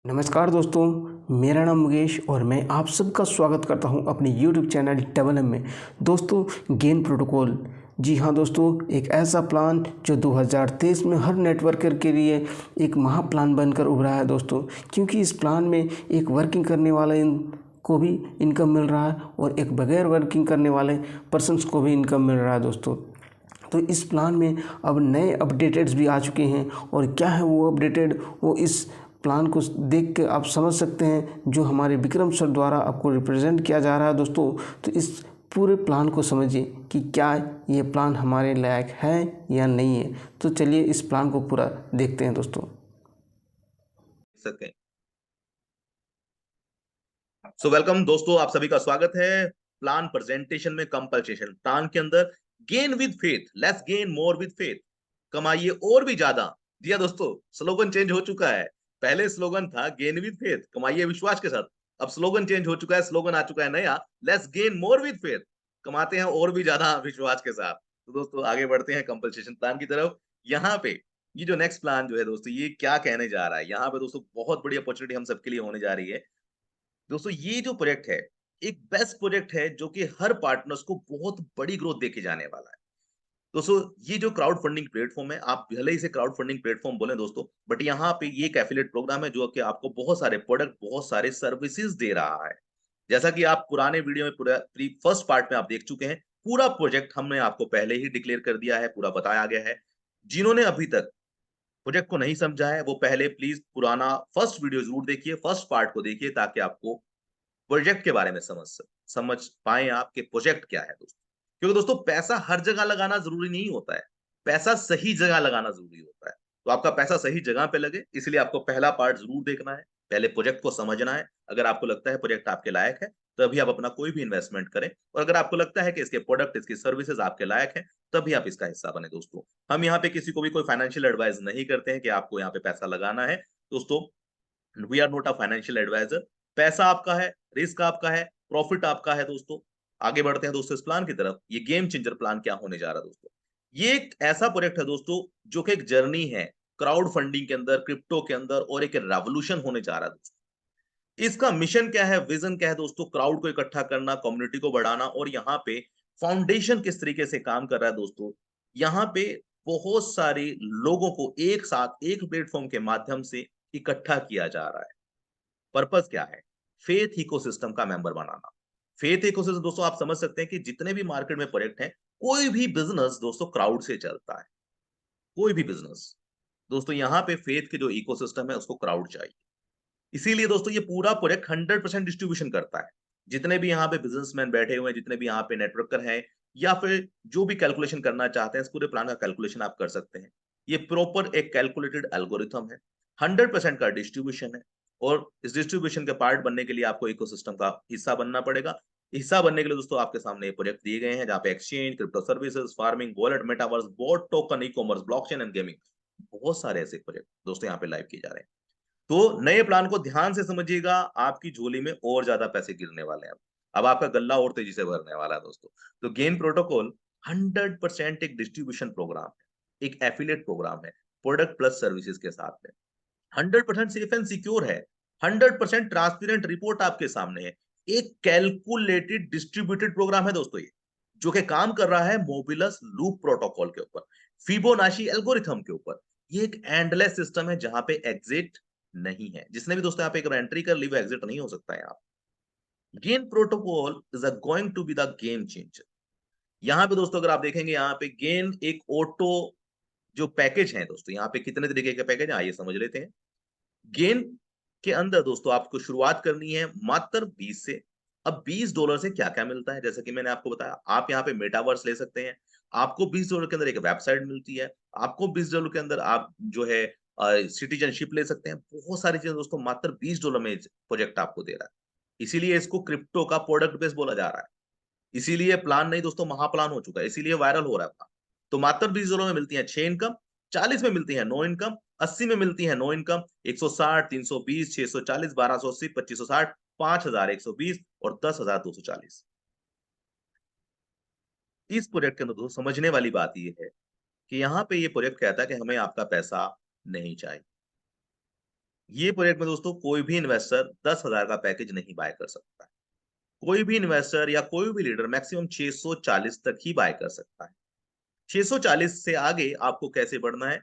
नमस्कार दोस्तों, मेरा नाम मुकेश और मैं आप सबका स्वागत करता हूं अपने YouTube चैनल डबल एम में। दोस्तों, गेन प्रोटोकॉल, जी हाँ दोस्तों, एक ऐसा प्लान जो 2023 में हर नेटवर्कर के लिए एक महा प्लान बनकर उभरा है दोस्तों। क्योंकि इस प्लान में एक वर्किंग करने वाले को भी इनकम मिल रहा है और एक बगैर वर्किंग करने वाले पर्सन्स को भी इनकम मिल रहा है दोस्तों। तो इस प्लान में अब नए अपडेटेड्स भी आ चुके हैं और क्या है वो अपडेटेड, वो इस प्लान को देख के आप समझ सकते हैं, जो हमारे विक्रम सर द्वारा आपको रिप्रेजेंट किया जा रहा है दोस्तों। तो इस पूरे प्लान को समझिए कि क्या ये प्लान हमारे लायक है या नहीं है। तो चलिए इस प्लान को पूरा देखते हैं दोस्तों। सकें। सो वेलकम दोस्तों, आप सभी का स्वागत है प्लान प्रेजेंटेशन में। कंपल्सेशन प्लान के अंदर gain with faith, let's gain more with faith, कमाइए और भी ज्यादा। जी हाँ दोस्तों, स्लोगन चेंज हो चुका है। पहले स्लोगन था गेन विद फेथ, कमाइए विश्वास के साथ। अब स्लोगन चेंज हो चुका है, स्लोगन आ चुका है नया, let's gain more with faith, कमाते हैं और भी ज्यादा विश्वास के साथ। तो दोस्तों आगे बढ़ते हैं कंपल्सेशन प्लान की तरफ। यहाँ पे ये जो नेक्स्ट प्लान जो है दोस्तों, ये क्या कहने जा रहा है यहाँ पे दोस्तों, बहुत बड़ी अपॉर्चुनिटी हम सबके लिए होने जा रही है दोस्तों। ये जो प्रोजेक्ट है, एक बेस्ट प्रोजेक्ट है जो कि हर पार्टनर्स को बहुत बड़ी ग्रोथ देके जाने वाला है दोस्तों। ये जो क्राउड फंडिंग प्लेटफॉर्म है, आप भले ही इसे क्राउड फंडिंग प्लेटफॉर्म बोले दोस्तों, बट यहाँ पे ये एक एफिलिएट प्रोग्राम है जो कि आपको बहुत सारे प्रोडक्ट, बहुत सारे सर्विसेज दे रहा है। जैसा कि आप पुराने वीडियो में पूरा फर्स्ट पार्ट में आप देख चुके हैं, पूरा प्रोजेक्ट हमने आपको पहले ही डिक्लेयर कर दिया है, पूरा बताया गया है। जिन्होंने अभी तक प्रोजेक्ट को नहीं समझा है, वो पहले प्लीज पुराना फर्स्ट वीडियो जरूर देखिए, फर्स्ट पार्ट को देखिए, ताकि आपको प्रोजेक्ट के बारे में समझ पाए आप कि प्रोजेक्ट क्या है दोस्तों। क्योंकि दोस्तों पैसा हर जगह लगाना जरूरी नहीं होता है, पैसा सही जगह लगाना जरूरी होता है। तो आपका पैसा सही जगह पे लगे, इसलिए आपको पहला पार्ट जरूर देखना है, पहले प्रोजेक्ट को समझना है। अगर आपको लगता है प्रोजेक्ट आपके लायक है, तभी आप अपना कोई भी इन्वेस्टमेंट करें। और अगर आपको लगता है कि इसके प्रोडक्ट, इसकी सर्विसेज आपके लायक है, तभी आप इसका हिस्सा बने दोस्तों। हम यहाँ पे किसी को भी कोई फाइनेंशियल एडवाइस नहीं करते हैं कि आपको यहाँ पे पैसा लगाना है दोस्तों। We are not a financial advisor. पैसा आपका है, रिस्क आपका है, प्रॉफिट आपका है दोस्तों। आगे बढ़ते हैं दोस्तों इस प्लान की तरफ। ये गेम चेंजर प्लान क्या होने जा रहा है दोस्तों, ये एक ऐसा प्रोजेक्ट है दोस्तों जो कि एक जर्नी है क्राउड फंडिंग के अंदर, क्रिप्टो के अंदर, और एक रेवोल्यूशन होने जा रहा है दोस्तों। इसका मिशन क्या है, विजन क्या है दोस्तों? क्राउड को इकट्ठा करना, कम्युनिटी को बढ़ाना। और यहाँ पे फाउंडेशन किस तरीके से काम कर रहा है दोस्तों, यहाँ पे बहुत सारे लोगों को एक साथ एक प्लेटफॉर्म के माध्यम से इकट्ठा किया जा रहा है। पर्पस क्या है? फेथ इकोसिस्टम का मेंबर बनाना। फेथ इकोसिस्टम दोस्तों, आप समझ सकते हैं कि जितने भी मार्केट में प्रोजेक्ट हैं, कोई भी बिजनेस दोस्तों क्राउड से चलता है। कोई भी बिजनेस दोस्तों, यहाँ पे फेथ के जो इकोसिस्टम है उसको क्राउड चाहिए। इसीलिए दोस्तों ये पूरा प्रोजेक्ट 100% डिस्ट्रीब्यूशन करता है। जितने भी यहाँ पे बिजनेसमैन बैठे हुए हैं, जितने भी यहाँ पे नेटवर्कर हैं, या फिर जो भी कैलकुलेशन करना चाहते हैं, इस पूरे प्लान का कैलकुलेशन आप कर सकते हैं। ये प्रॉपर एक कैलकुलेटेड एल्गोरिथम है, 100% का डिस्ट्रीब्यूशन है। और इस डिस्ट्रीब्यूशन के पार्ट बनने के लिए आपको इकोसिस्टम का हिस्सा बनना पड़ेगा। हिस्सा बनने के लिए दोस्तों आपके सामने ये प्रोजेक्ट दिए गए हैं, जहाँ पे exchange, crypto services, farming, wallet, metaverse, boat token, e commerce, blockchain and gaming, बहुत सारे ऐसे प्रोजेक्ट दोस्तों यहाँ पे लाइव किए जा रहे हैं। तो नए प्लान को ध्यान से समझिएगा, आपकी झोली में और ज्यादा पैसे गिरने वाले हैं। अब आपका गल्ला और तेजी से भरने वाला है दोस्तों। तो गेन प्रोटोकॉल 100% एक डिस्ट्रीब्यूशन प्रोग्राम है, एक एफिलिएट प्रोग्राम है, प्रोडक्ट प्लस सर्विसेज के साथ में। 100% सेफ एंड सिक्योर है, 100% ट्रांसपेरेंट रिपोर्ट आपके सामने है। एक कैलकुलेटेड डिस्ट्रीब्यूटेड प्रोग्राम है दोस्तों ये, जो कि काम कर रहा है मोबिलस लूप प्रोटोकॉल के ऊपर, फिबोनाची एल्गोरिथम के ऊपर। ये एक एंडलेस सिस्टम है जहां पे एग्जिट नहीं है। जिसने भी दोस्तों यहाँ पे एक एंट्री कर ली, वो एग्जिट नहीं हो सकता है। यहाँ gain protocol is a going to be the game changer. यहाँ पे दोस्तों अगर आप देखेंगे, यहाँ पे गेन एक ऑटो जो पैकेज है दोस्तों, यहाँ पे कितने तरीके के पैकेज है आइए समझ लेते हैं। गेन के अंदर दोस्तों आपको शुरुआत करनी है मात्र 20 से। अब $20 से क्या क्या मिलता है, जैसे कि मैंने आपको बताया, आप यहाँ पे मेटावर्स ले सकते हैं। आपको $20 के अंदर एक वेबसाइट मिलती है। आपको $20 के अंदर आप जो है सिटीजनशिप ले सकते हैं। बहुत सारी चीजें दोस्तों मात्र $20 में प्रोजेक्ट आपको दे रहा है। इसीलिए इसको क्रिप्टो का प्रोडक्ट बेस बोला जा रहा है। इसीलिए प्लान नहीं दोस्तों, महाप्लान हो चुका है, इसीलिए वायरल हो रहा है। तो मात्र $20 में मिलती है 6 इनकम, 40 में मिलती है 9 इनकम, 80 में मिलती है 9 इनकम, 160, 320, 640, 1280, 2560, 5120 और 10,240। इस प्रोजेक्ट के अंदर दोस्तों समझने वाली बात यह है कि यहाँ पे ये प्रोजेक्ट कहता है कि हमें आपका पैसा नहीं चाहिए। ये प्रोजेक्ट में दोस्तों कोई भी इन्वेस्टर 10,000 का पैकेज नहीं बाय कर सकता है। कोई भी इन्वेस्टर या कोई भी लीडर मैक्सिमम 640 तक ही बाय कर सकता है। 640 से आगे आपको कैसे बढ़ना है?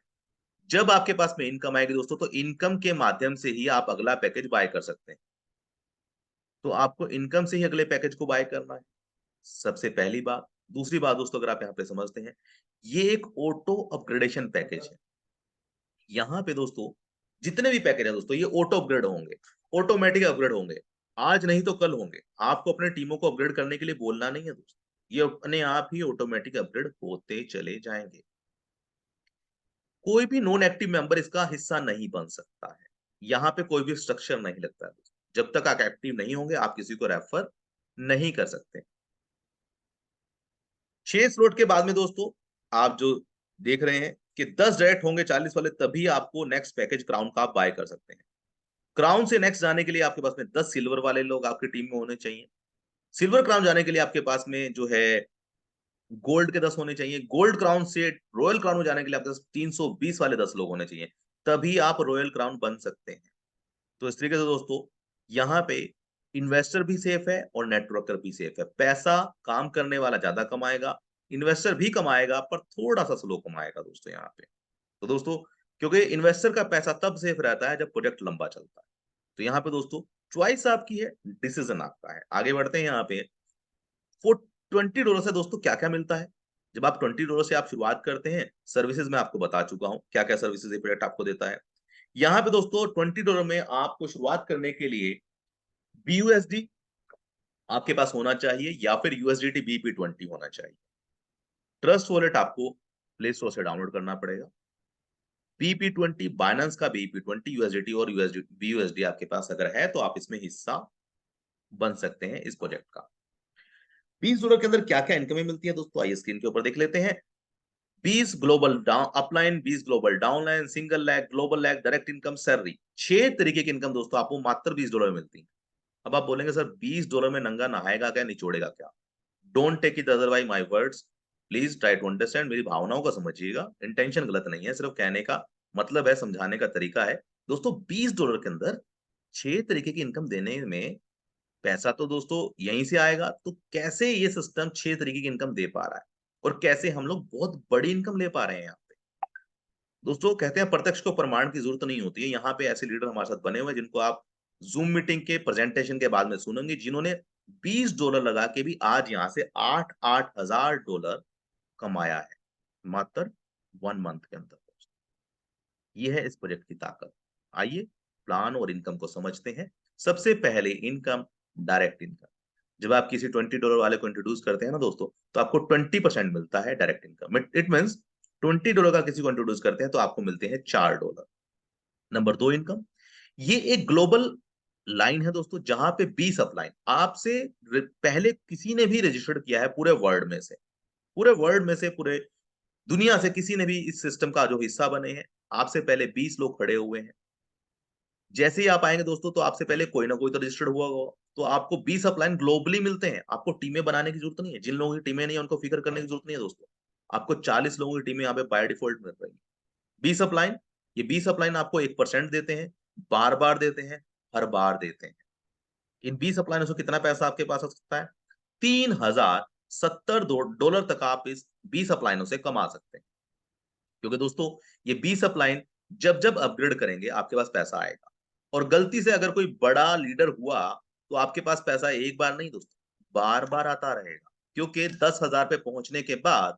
जब आपके पास में इनकम आएगी दोस्तों, तो इनकम के माध्यम से ही आप अगला पैकेज बाय कर सकते हैं। तो आपको इनकम से ही अगले पैकेज को बाय करना है, सबसे पहली बात। दूसरी बात दोस्तों, अगर आप यहाँ पे समझते हैं, ये एक ऑटो अपग्रेडेशन पैकेज है। यहाँ पे दोस्तों जितने भी पैकेज है दोस्तों, ये ऑटो अपग्रेड होंगे, ऑटोमेटिक अपग्रेड होंगे। आज नहीं तो कल होंगे। आपको अपने टीमों को अपग्रेड करने के लिए बोलना नहीं है दोस्तों, ये अपने आप ही ऑटोमेटिक अपग्रेड होते चले जाएंगे। कोई भी नॉन एक्टिव मेंबर इसका हिस्सा नहीं बन सकता है। यहाँ पे कोई भी स्ट्रक्चर नहीं लगता है दोस्तों। जब तक आप एक्टिव नहीं होंगे, आप किसी को रेफर नहीं कर सकते। 6 स्लॉट के बाद में दोस्तों, आप जो देख रहे हैं कि 10 डायरेक्ट होंगे 40 वाले, तभी आपको नेक्स्ट पैकेज क्राउन का आप बाय कर सकते हैं। क्राउन से नेक्स्ट जाने के लिए आपके पास में 10 सिल्वर वाले लोग आपकी टीम में होने चाहिए। सिल्वर क्राउन जाने के लिए आपके पास में जो है गोल्ड के 10 होने चाहिए। गोल्ड क्राउन से रॉयल क्राउन में जाने के लिए आपके पास 320 वाले 10 लोग होने चाहिए। तभी आप रॉयल क्राउन बन सकते हैं। तो इस तरीके से दोस्तों, यहाँ पे इन्वेस्टर भी सेफ है और नेटवर्कर भी सेफ है। पैसा काम करने वाला ज्यादा कमाएगा, इन्वेस्टर भी कमाएगा, पर थोड़ा सा स्लो कमाएगा दोस्तों यहाँ पे। तो दोस्तों, क्योंकि इन्वेस्टर का पैसा तब सेफ रहता है जब प्रोजेक्ट लंबा चलता है। तो यहाँ पे दोस्तों चॉइस आपकी है, डिसीजन आपका है। आगे बढ़ते हैं यहाँ पे। फॉर $20 से दोस्तों क्या क्या मिलता है? जब आप $20 से आप शुरुआत करते हैं, सर्विसेज में आपको बता चुका हूं क्या क्या सर्विसेज ये प्रोजेक्ट आपको देता है। यहाँ पे दोस्तों $20 में आपको शुरुआत करने के लिए BUSD आपके पास होना चाहिए या फिर USDT BP20 होना चाहिए। ट्रस्ट वॉलेट आपको प्ले स्टोर से डाउनलोड करना पड़ेगा। BP20 बाइनेंस का BP20 USDT और BUSD आपके पास अगर है तो आप इसमें हिस्सा बन सकते हैं इस प्रोजेक्ट का। $20 के अंदर क्या क्या इनकमें मिलती है दोस्तों, आइए स्क्रीन के ऊपर देख लेते हैं। 20 global down upline, 20 global downline, single lag, global lag, direct income, salary. 6 तरीके की इनकम दोस्तों आपको मात्र $20 में मिलती है। अब आप बोलेंगे सर $20 में नंगा नहाएगा क्या, निचोड़ेगा क्या? Don't take it otherwise my words, please try to understand. मेरी भावनाओं को समझिएगा, इंटेंशन गलत नहीं है, सिर्फ कहने का मतलब है, समझाने का तरीका है। दोस्तों $20 के अंदर 6 तरीके की इनकम देने में पैसा तो दोस्तों यहीं से आएगा। तो कैसे ये सिस्टम 6 तरीके की इनकम दे पा रहा है और कैसे हम लोग बहुत बड़ी इनकम ले पा रहे हैं यहाँ पे? दोस्तों कहते हैं प्रत्यक्ष को प्रमाण की जरूरत नहीं होती है। यहाँ पे ऐसे लीडर हमारे साथ बने हुए हैं जिनको आप जूम मीटिंग के प्रेजेंटेशन के बाद में सुनेंगे, जिन्होंने $20 लगा के भी आज यहाँ से 8,000 कमाया है, मात्र 1 मंथ के अंदर। ये है इस प्रोजेक्ट की ताकत। आइए प्लान और इनकम को समझते हैं। सबसे पहले इनकम, डायरेक्ट इनकम। जब आप किसी $20 वाले को इंट्रोड्यूस करते हैं ना दोस्तों, तो आपको 20% मिलता है डायरेक्ट इनकम। इट मीन्स $20 का किसी को इंट्रोड्यूस करते हैं तो आपको मिलते हैं $4। नंबर 2 इनकम, ये एक ग्लोबल लाइन है दोस्तों, जहां पे 20 अपलाइन आपसे पहले किसी ने भी रजिस्टर्ड किया है पूरे वर्ल्ड में से, पूरे वर्ल्ड में से, पूरे दुनिया से किसी ने भी इस सिस्टम का जो हिस्सा बने हैं, आपसे पहले 20 लोग खड़े हुए हैं। जैसे ही आप आएंगे दोस्तों, तो आपसे पहले कोई ना कोई तो रजिस्टर्ड हुआ होगा। तो आपको 20 अपलाइन ग्लोबली मिलते हैं। आपको टीमें बनाने की जरूरत नहीं है। जिन लोगों की टीमें नहीं है उनको फिक्र करने की जरूरत नहीं है दोस्तों। आपको 40 लोगों की टीमें यहाँ पे बाय डिफॉल्ट मिल रही है। 20 अपलाइन, ये 20 अपलाइन आपको 1% देते हैं, बार बार देते हैं, हर बार देते हैं। इन 20 अपलाइनों से कितना पैसा आपके पास आ सकता है? $3,070 तक आप इस 20 अपलाइनों से कमा सकते हैं। क्योंकि दोस्तों ये 20 अपलाइन जब जब अपग्रेड करेंगे आपके पास पैसा आएगा। और गलती से अगर कोई बड़ा लीडर हुआ तो आपके पास पैसा एक बार नहीं दोस्तों, बार बार आता रहेगा। क्योंकि 10,000 पे पहुंचने के बाद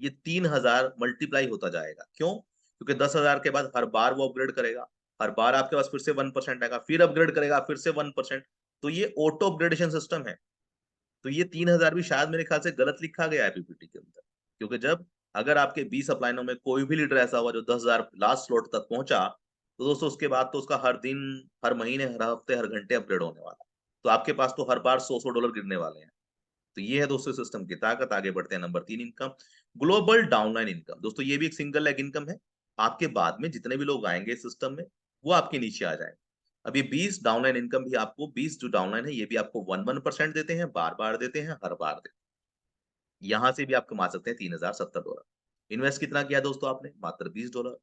ये 3,000 मल्टीप्लाई होता जाएगा। क्यों? क्योंकि 10,000 के बाद हर बार वो अपग्रेड करेगा, हर बार आपके पास फिर से 1% आएगा, फिर अपग्रेड करेगा, फिर से 1%। तो ये ऑटो अपग्रेडेशन सिस्टम है। तो ये 3,000 भी शायद मेरे ख्याल से गलत लिखा गया है पीपीटी के अंदर। क्योंकि जब अगर आपके 20 अपलाइनों में कोई भी लीडर ऐसा हुआ जो 10,000 लास्ट स्लॉट तक पहुंचा, तो दोस्तों उसके बाद तो उसका हर दिन, हर महीने, हर हफ्ते, हर घंटे अपग्रेड होने वाला है। तो आपके पास तो हर बार $100 गिरने वाले हैं। तो ये है दोस्तों सिस्टम की ताकत। आगे बढ़ते हैं। Number 3 income, global downline income. दोस्तों ये भी एक सिंगल लेग इनकम है। आपके बाद में जितने भी लोग आएंगे सिस्टम में, वो आपके नीचे आ जाएंगे। अब ये 20 डाउनलाइन इनकम भी आपको, 20 जो डाउनलाइन है ये भी आपको 1% देते हैं, बार बार देते हैं, हर बार देते हैं। यहां से भी आप कमा सकते हैं $3,070। इन्वेस्ट कितना किया दोस्तों आपने? मात्र $20।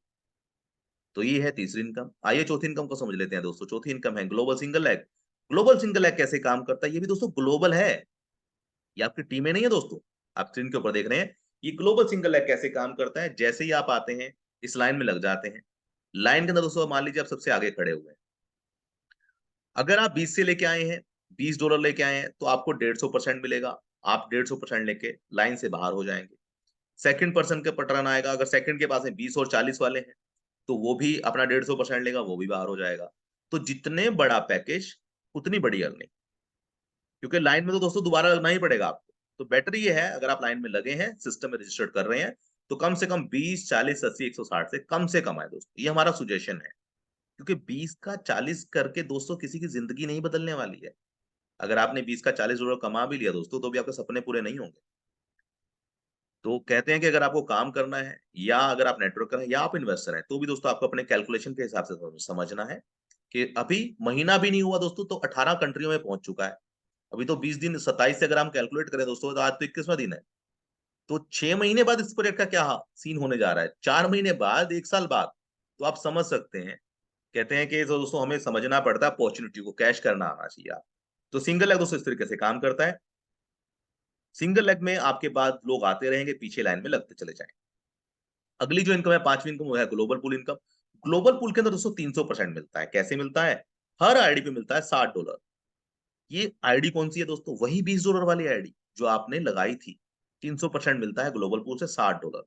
तो ये है तीसरी इनकम। आइए चौथी इनकम को समझ लेते हैं दोस्तों। चौथी इनकम है global single leg. Global single leg कैसे काम करता है, ये भी दोस्तों ग्लोबल है, ये आपकी टीम में नहीं है दोस्तों, आप स्क्रीन के ऊपर देख रहे हैं। ये ग्लोबल सिंगल लेग कैसे काम करता है, जैसे ही आप आते हैं इस लाइन में लग जाते हैं। लाइन के अंदर दोस्तों मान लीजिए आप सबसे आगे खड़े हुए हैं, अगर आप 20 से लेके आए हैं, $20 लेके आए हैं, तो आपको 150% मिलेगा। आप 150% लेके लाइन से बाहर हो जाएंगे। सेकंड पर्सन के पटरन आएगा, अगर सेकंड के पास में 20 और 40 वाले हैं, तो वो भी अपना 150% लेगा, वो भी बाहर हो जाएगा। तो जितने बड़ा पैकेज उतनी बड़ी अर्निंग, क्योंकि लाइन में तो दोस्तों दोबारा लगना ही पड़ेगा आपको। तो बेटर ये है, अगर आप लाइन में लगे हैं, सिस्टम में रजिस्टर्ड कर रहे हैं, तो कम से कम 20, 40, 80, 160 से कम आए दोस्तों, ये हमारा सुजेशन है। क्योंकि 20 का 40 करके दोस्तों किसी की जिंदगी नहीं बदलने वाली है। अगर आपने 20 का $40 कमा भी लिया दोस्तों, तो भी आपके सपने पूरे नहीं होंगे। तो कहते हैं कि अगर आपको काम करना है, या अगर आप नेटवर्कर हैं, या आप इन्वेस्टर हैं, तो भी दोस्तों आपको अपने कैलकुलेशन के हिसाब से समझना है कि अभी महीना भी नहीं हुआ दोस्तों, तो 18 कंट्रियों में पहुंच चुका है। अभी तो 20 दिन, 27 से अगर हम कैलकुलेट करें दोस्तों, तो आज तो 21वां दिन है। तो 6 महीने बाद इस प्रोजेक्ट का क्या सीन होने जा रहा है, 4 महीने बाद, 1 साल बाद, तो आप समझ सकते हैं। कहते हैं कि तो दोस्तों हमें समझना पड़ता है, अपॉर्चुनिटी को कैश करना आना चाहिए आप। तो सिंगल लेग दोस्तों इस तरीके से काम करता है। सिंगल लेग में आपके बाद लोग आते रहेंगे, पीछे लाइन में लगते चले जाएंगे। अगली जो इनकम है, पांचवी इनकम, वो है global pool income. Global pool के अंदर दोस्तों 300% मिलता है। कैसे मिलता है, हर आईडी पे मिलता है $60। ये आईडी कौन सी है दोस्तों, वही $20 वाली आईडी जो आपने लगाई थी। 300% मिलता है ग्लोबल पूल से $60।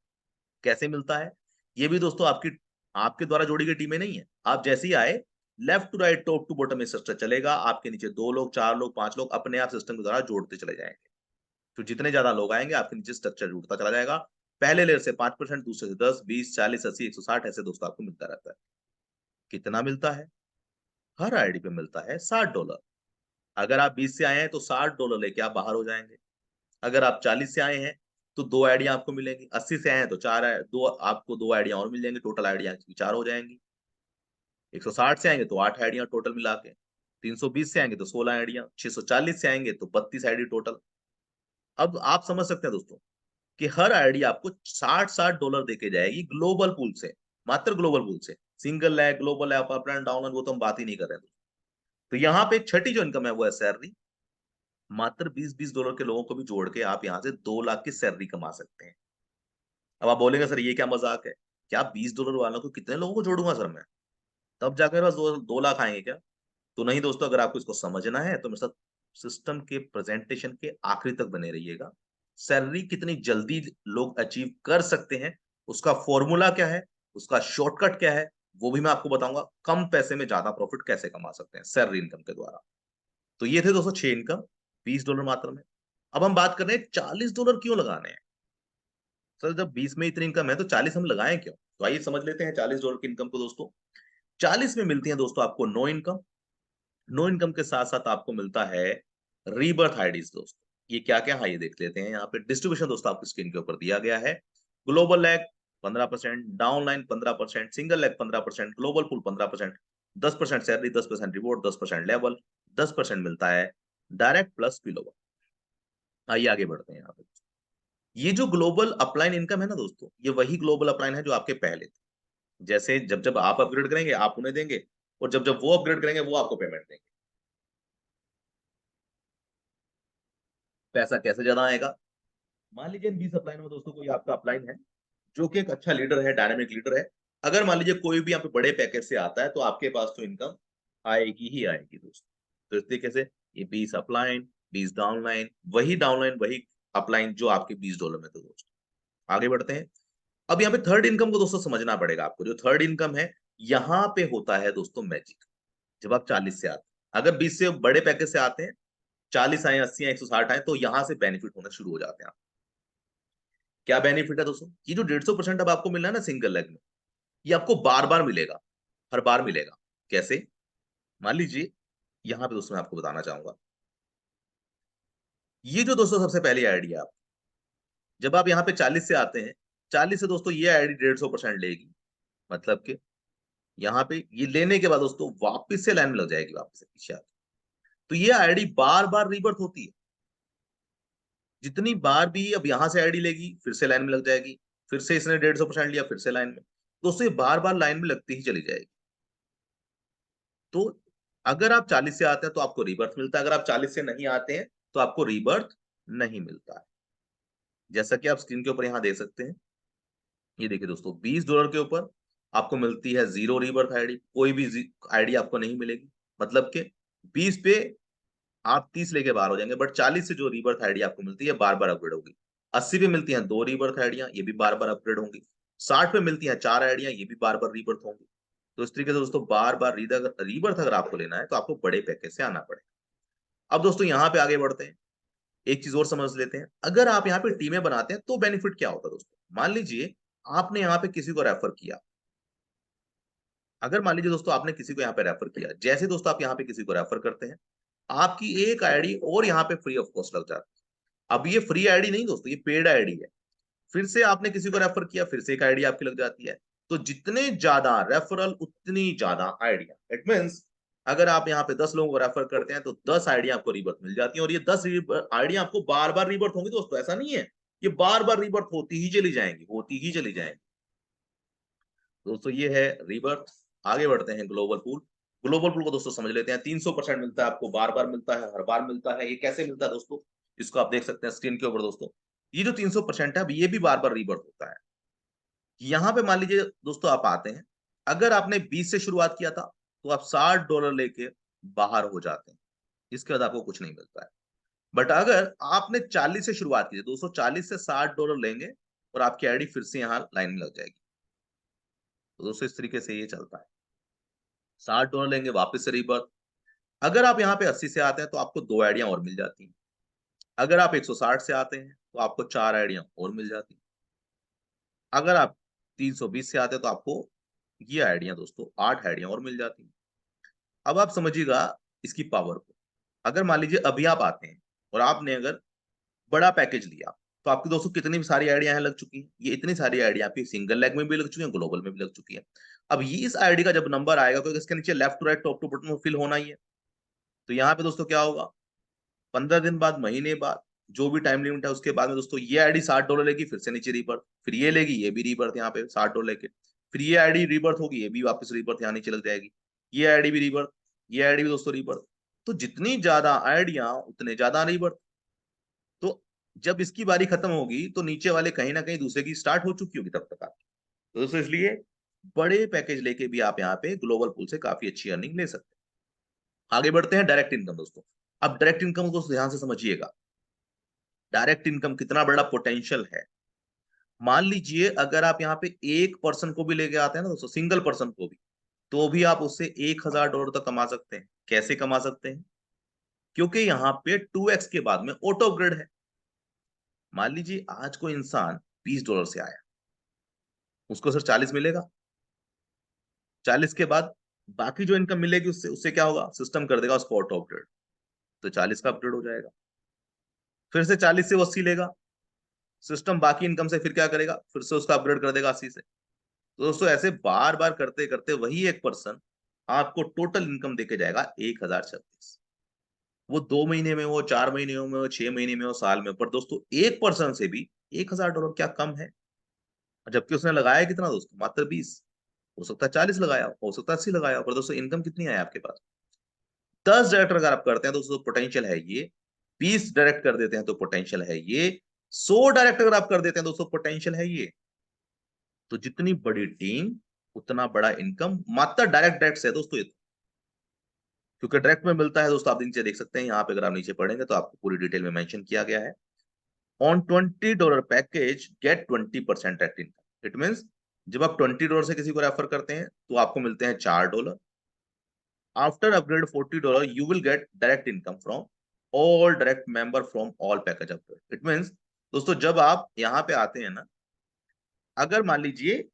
कैसे मिलता है, ये भी दोस्तों आपकी, आपके द्वारा जोड़ी गई टीमें नहीं है। आप जैसे ही आए, left to right, top to bottom में सिस्टम चलेगा, आपके नीचे 2 लोग, 4 लोग, 5 लोग अपने आप सिस्टम के द्वारा जोड़ते चले जाएंगे। तो जितने ज्यादा लोग आएंगे, आपके नीचे स्ट्रक्चर जुड़ता चला जाएगा। पहले लेयर से 5%, दूसरे से 10, 20, 40, 80, 160, ऐसे दोस्तों आपको मिलता रहता है। कितना मिलता है, हर आईडी पे मिलता है $60। अगर आप 20 से आए हैं, तो $60 लेके आप बाहर हो जाएंगे। अगर आप 40 से आए हैं, तो 2 आईडियां आपको मिलेंगी। 80 से आए हैं, तो दो आपको 2 आईडियां और मिल जाएंगी, टोटल आईडियां 4 हो जाएंगी। 160 से आएंगे तो 8 आईडियां टोटल मिला के। 320 से आएंगे तो 16 आईडियां। 640 से आएंगे तो 32 आईडी टोटल। अब आप समझ सकते हैं दोस्तों कि हर आईडी आपको $60 देके जाएगी ग्लोबल पूल से, मात्र ग्लोबल पूल से। सिंगल है, ग्लोबल है, अप एंड डाउन, वो तो हम बात ही नहीं कर रहे हैं। तो यहाँ पे छठी जो इनकम है, वो है सैलरी। मात्र $20 के लोगों को भी जोड़ के आप यहाँ से 2 लाख की सैलरी कमा सकते हैं। अब आप बोलेंगे सर ये क्या मजाक है, क्या $20 वालों को कितने लोगों को जोड़ूंगा सर मैं, तब जाकर मेरे पास 2 लाख आएंगे क्या? तो नहीं दोस्तों, अगर आपको इसको समझना है, तो मेरे साथ सिस्टम के प्रेजेंटेशन के आखिरी तक बने रहिएगा। सैलरी कितनी जल्दी लोग अचीव कर सकते हैं, उसका फॉर्मूला क्या है, उसका शॉर्टकट क्या है, वो भी मैं आपको बताऊंगा। कम पैसे में ज्यादा प्रॉफिट कैसे कमा सकते हैं सैलरी इनकम के द्वारा। तो ये थे दोस्तों 6 इनकम, $20 मात्र में। अब हम बात कर रहे हैं $40 क्यों लगाने हैं। सर जब 20 में इतनी इनकम है, तो 40 हम लगाएं क्यों? तो आइए समझ लेते हैं $40 की इनकम को दोस्तों। 40 में मिलती है दोस्तों आपको नो इनकम। नो इनकम के साथ साथ आपको मिलता है रीबर्थ आईडीज दोस्तों। ये क्या क्या है, ये देख लेते हैं। यहाँ पे डिस्ट्रीब्यूशन दोस्तों आपकी स्क्रीन के ऊपर दिया गया है। Global lag 15%, downline 15%, single lag 15%, global pool 15%, 10% salary, 10% reward, 10% level, 10% मिलता है डायरेक्ट प्लस स्पिलओवर। आइए आगे बढ़ते हैं। यहाँ पे ये जो ग्लोबल अपलाइन इनकम है ना दोस्तों, ये वही ग्लोबल अपलाइन है जो आपके पहले थे। जैसे जब जब आप अपग्रेड करेंगे, आप उन्हें देंगे, और जब जब वो अपग्रेड करेंगे, वो आपको पेमेंट देंगे। पैसा कैसे ज्यादा आएगा, मान लीजिए इन 20 अपलाइन में दोस्तों कोई आपका अपलाइन है जो कि एक अच्छा लीडर है, डायनामिक लीडर है। अगर मान लीजिए कोई भी यहाँ पे बड़े पैकेज से आता है, तो आपके पास तो इनकम आएगी ही आएगी दोस्तों। तो इस तरीके से ये 20 अपलाइन, 20 डाउनलाइन, वही अपलाइन जो आपके $20 में थे दोस्तों। आगे बढ़ते हैं। अब यहाँ पे थर्ड इनकम को दोस्तों समझना पड़ेगा आपको। जो थर्ड इनकम है, यहाँ पे होता है दोस्तों मैजिक। जब आप 40 से आते हैं, अगर 20 से बड़े पैकेज से आते हैं, 40 आए, 80 आए, 160 आए, तो यहाँ से बेनिफिट होना शुरू हो जाते हैं। क्या बेनिफिट है दोस्तों, ये जो 150% अब आपको मिल रहा है ना सिंगल लेग में, ये आपको बार बार मिलेगा, हर बार मिलेगा। कैसे, मान लीजिए यहाँ पे दोस्तों मैं आपको बताना चाहूंगा। ये जो दोस्तों सबसे पहली आईडी है आप, जब आप यहाँ पे 40 से आते हैं, 40 से दोस्तों ये आईडी 150% लेगी। मतलब कि यहाँ पे ये लेने के बाद दोस्तों वापस से लाइन में लग जाएगी, वापस से पीछे आके। तो ये आईडी बार बार रीबर्थ होती है। जितनी बार भी अब यहाँ से आईडी लेगी, फिर से लाइन में लग जाएगी। फिर से इसने 150% लिया, फिर से लाइन में। दोस्तों ये बार बार लाइन में लगती ही चली जाएगी। तो अगर आप 40 से आते हैं तो आपको रीबर्थ मिलता है, अगर आप 40 से नहीं आते हैं तो आपको रीबर्थ नहीं मिलता है। जैसा कि आप स्क्रीन के ऊपर यहां देख सकते हैं, ये देखिए दोस्तों, $20 के ऊपर आपको मिलती है 0 रीबर्थ आईडी, कोई भी आईडी आपको नहीं मिलेगी। मतलब कि 20 पे आप 30 लेके बाहर हो जाएंगे, बट 40 से जो रीबर्थ आईडी आपको मिलती है बार बार अपग्रेड होगी। 80 पे मिलती हैं 2 रीबर्थ आईडियां, ये भी बार बार अपग्रेड होंगी। 60 पे मिलती हैं 4 आईडियां, ये भी बार बार रीबर्थ होंगी। तो इस तरीके से दोस्तों बार बार रीबर्थ अगर आपको लेना है तो आपको बड़े पैकेज से आना पड़ेगा। अब दोस्तों यहाँ पे आगे बढ़ते हैं, एक चीज और समझ लेते हैं। अगर आप यहाँ पे टीमें बनाते हैं तो बेनिफिट क्या होता है दोस्तों। मान लीजिए आपने यहाँ पे किसी को रेफर किया, अगर मान लीजिए दोस्तों आपने किसी को यहाँ पे रेफर किया, जैसे दोस्तों आप यहाँ पे किसी को रेफर करते हैं, आपकी एक आईडी और यहाँ पे फ्री ऑफ कॉस्ट लग जाती है। अब ये फ्री आईडी नहीं दोस्तों, ये पेड आईडी है। फिर से आपने किसी को रेफर किया, फिर से एक आईडी आपकी लग जाती है। तो जितने ज्यादा रेफरल उतनी ज्यादा आइडिया। इट मीन्स अगर आप यहाँ पे 10 लोगों को रेफर करते हैं तो 10 आइडिया आपको रीबर्थ मिल जाती है, और ये 10 आइडिया आपको बार बार रीबर्थ होंगी दोस्तों, ऐसा नहीं है, ये बार बार रीबर्थ होती ही चली जाएंगी, होती ही चली जाएंगी। दोस्तों ये है रीबर्थ। आगे बढ़ते हैं ग्लोबल पूल। ग्लोबल पूल को दोस्तों समझ लेते हैं। 300% मिलता है आपको, बार बार मिलता है, हर बार मिलता है। ये कैसे मिलता है दोस्तों, इसको आप देख सकते हैं स्क्रीन के ऊपर दोस्तों। ये जो 300% है, अब ये भी बार बार रीबर्थ होता है। यहां पे मान लीजिए दोस्तों आप आते हैं, अगर आपने 20 से शुरुआत किया था तो आप $60 लेके बाहर हो जाते हैं, इसके बाद आपको कुछ नहीं मिलता है। बट अगर आपने 40 से शुरुआत की, दोस्तों 40 से $60 लेंगे और आपकी आईडी फिर से यहाँ लाइन में लग जाएगी। तो दोस्तों इस तरीके से ये चलता है। $60 लेंगे, वापस से रीबर्थ। अगर आप यहाँ पे 80 से आते हैं तो आपको 2 आइडिया और मिल जाती हैं। अगर आप 160 से आते हैं तो आपको 4 आइडिया और मिल जाती हैं। अगर आप 320 से आते हैं तो आपको ये आइडिया दोस्तों 8 आइडिया और मिल जाती हैं। अब आप समझिएगा इसकी पावर को। अगर मान लीजिए अभी आप आते हैं और आपने अगर बड़ा पैकेज लिया, तो आपकी दोस्तों कितनी सारी आइडिया लग चुकी हैं। ये इतनी सारी आइडिया आपकी सिंगल लेग में भी लग चुकी है, ग्लोबल में भी लग चुकी है। अब ये इस आईडी का जब नंबर आएगा, क्योंकि इसके नीचे left to right, top to bottom fill होना ही है, तो यहाँ पे दोस्तों क्या होगा, 15 दिन बाद, महीने बाद, जो भी टाइम लिमिट है उसके बाद में दोस्तों ये आईडी $60 लेगी, फिर से नीचे रीबर्थ, फिर ये लेगी, ये भी रीबर्थ यहाँ पे $60 लेके, फिर ये आईडी रीबर्थ होगी, ये भी वापस रीबर्थ यहाँ नीचे लग जाएगी, ये आईडी भी रीबर्थ, ये आईडी भी दोस्तों रीबर्थ। तो जितनी ज्यादा आइडिया उतने ज्यादा रीबर्थ। तो जब इसकी बारी खत्म होगी तो नीचे वाले कहीं ना कहीं दूसरे की स्टार्ट हो चुकी होगी तब तक आपकी। तो दोस्तों इसलिए बड़े पैकेज लेके भी आप यहाँ पे ग्लोबल पूल से काफी अच्छी अर्निंग ले सकते हैं। आगे बढ़ते हैं डायरेक्ट इनकम दोस्तों। अब डायरेक्ट इनकम को ध्यान से समझिएगा, डायरेक्ट इनकम कितना बड़ा पोटेंशियल है। मान लीजिए अगर आप यहाँ पे एक पर्सन को भी लेके आते हैं ना दोस्तों, सिंगल पर्सन को भी, तो भी आप उससे $1000 तक कमा सकते हैं। कैसे कमा सकते हैं, क्योंकि यहाँ पे 2x के बाद में ऑटो अपग्रेड है। मान लीजिए आज कोई इंसान $20 से आया, उसको सिर्फ 40 मिलेगा। 40 के बाद बाकी जो इनकम मिलेगी उससे उससे क्या होगा, सिस्टम कर देगा उसको ऑटो अपग्रेड, तो 40 का अपग्रेड हो जाएगा। फिर से 40 से वो 80 लेगा, सिस्टम बाकी इनकम से फिर क्या करेगा, फिर से उसका अपग्रेड कर देगा 80 से। तो दोस्तों ऐसे बार बार करते करते वही एक पर्सन आपको टोटल इनकम देके जाएगा 1036। वो 2 महीने में हो, 4 महीने में हो, 6 महीने में हो, साल में हो, पर दोस्तों एक पर्सन से भी $1000 क्या कम है। जबकि उसने लगाया कितना दोस्तों, मात्र 20। हो सकता है 40 लगाया, हो सकता है 80 लगाया, पर दोस्तों इनकम कितनी है आपके पास। 10 डायरेक्टर अगर आप करते हैं तो दोस्तों पोटेंशियल है ये। 20 डायरेक्ट कर देते हैं तो पोटेंशियल है ये। 100 डायरेक्ट अगर आप कर देते हैं दोस्तों पोटेंशियल है ये। तो जितनी बड़ी टीम उतना बड़ा इनकम, मात्र डायरेक्ट डायरेक्ट से है दोस्तों ये तो। क्योंकि डायरेक्ट में मिलता है दोस्तों, आप नीचे देख सकते हैं, यहाँ पे अगर आप नीचे पढ़ेंगे तो आपको पूरी डिटेल में मेंशन किया गया है। On $20 package get 20% direct income. It means जब आप $20 से किसी को रेफर करते हैं तो आपको मिलते हैं $4। After upgrade $40 you will get direct income from all direct member from all package upgrade. It means दोस्तों जब आप यहाँ पे आते हैं ना, अगर मान लीजिए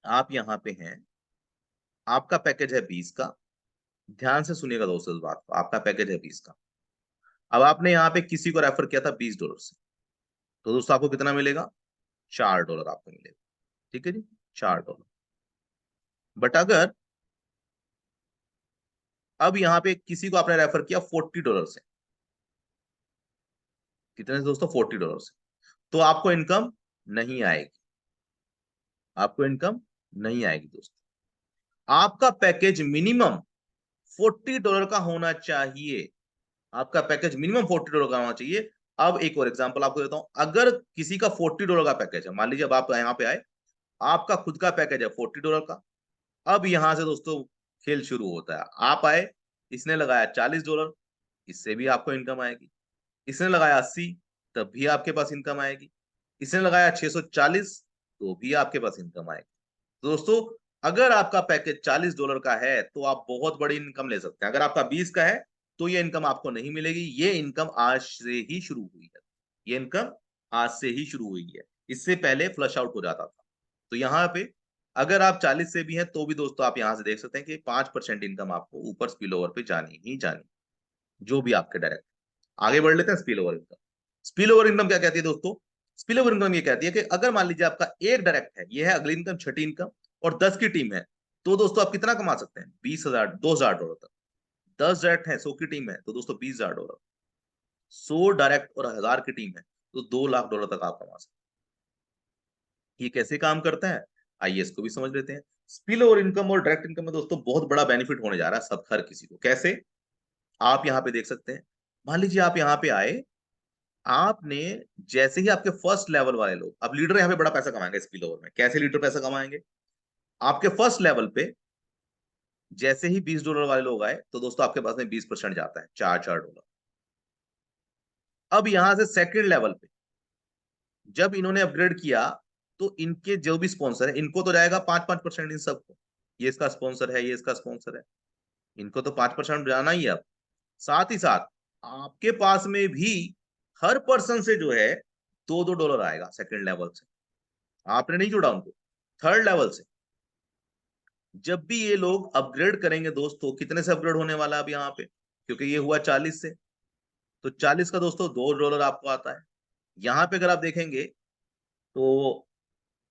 आप यहाँ पे हैं, आपका पैकेज है 20 का, ध्यान से सुनिएगा दोस्तों इस बात को, आपका पैकेज है 20 का। अब आपने यहाँ पे किसी को रेफर किया था $20 से, तो दोस्तों आपको कितना मिलेगा, $4 आपको मिलेगा। ठीक है जी, $4। बट अगर अब यहाँ पे किसी को आपने रेफर किया $40 से, कितने से दोस्तों, $40 से, तो आपको इनकम नहीं आएगी, आपको इनकम नहीं आएगी दोस्तों। आपका पैकेज मिनिमम $40 का होना चाहिए। आपका पैकेज मिनिमम $40 का होना चाहिए। अब एक और एग्जांपल आपको देता हूं, अगर किसी का $40 का पैकेज है, मान लीजिए अब आप यहाँ पे आए, आपका खुद का पैकेज है $40 का। अब यहां से दोस्तों खेल शुरू होता है। आप आए, इसने लगाया $40, इससे भी आपको इनकम आएगी। इसने लगाया 80, तब भी आपके पास इनकम आएगी। इसने लगाया 640, तो भी आपके पास इनकम आएगी। तो दोस्तों, अगर आपका पैकेज $40 का है तो आप बहुत बड़ी इनकम ले सकते हैं। अगर आपका 20 का है तो ये इनकम आपको नहीं मिलेगी। ये इनकम आज से ही शुरू हुई है। ये इनकम आज से ही शुरू हुई है, इससे पहले फ्लश आउट हो जाता था। तो यहाँ पे अगर आप 40 से भी हैं तो भी दोस्तों आप यहाँ से देख सकते हैं कि 5% इनकम आपको ऊपर स्पिल ओवर पे जानी ही जानी, जो भी आपके डायरेक्ट। आगे बढ़ लेते हैं spill over income. Spill over income क्या कहती है दोस्तों? स्पिल ओवर इनकम ये कहती है कि अगर मान लीजिए आपका एक डायरेक्ट है, ये है अगली इनकम, छठी इनकम, और 10 की टीम है, तो दोस्तों आप कितना कमा सकते हैं? $20,000 $2,000 तक। 10 डायरेक्ट है, 100 की टीम है, तो दोस्तों $20,000। 100 डायरेक्ट और 1000 की टीम है तो $2 लाख तक आप कमा सकते हैं। ये कैसे काम करता है, आइए इसको भी समझ लेते हैं। स्पिल ओवर इनकम और डायरेक्ट इनकम में दोस्तों बहुत बड़ा बेनिफिट होने जा रहा है सब हर किसी को। कैसे? आप यहाँ पे देख सकते हैं, मान लीजिए आप यहाँ पे आए, आपने जैसे ही आपके फर्स्ट लेवल वाले लोग, अब लीडर यहाँ पे बड़ा पैसा कमाएंगे स्पिल ओवर में। कैसे लीडर पैसा कमाएंगे? आपके फर्स्ट लेवल पे जैसे ही $20 वाले लोग आए तो दोस्तों आपके पास में 20% जाता है, $4 अब यहां से सेकंड लेवल पे जब इन्होंने अपग्रेड किया तो इनके जो भी स्पॉन्सर है इनको तो जाएगा 5-5% इन सबको। ये इसका स्पॉन्सर है, ये इसका स्पॉन्सर है, इनको तो 5% जाना ही है। अब साथ ही साथ आपके पास में भी हर पर्सन से जो है $2-2 आएगा सेकंड लेवल से। आपने नहीं जोड़ा उनको, थर्ड लेवल से। जब भी ये लोग अपग्रेड करेंगे दोस्तों, कितने से अपग्रेड होने वाला है अब यहाँ पे, क्योंकि ये हुआ 40 से, तो 40 का दोस्तों $2 आपको आता है। यहाँ पे अगर आप देखेंगे तो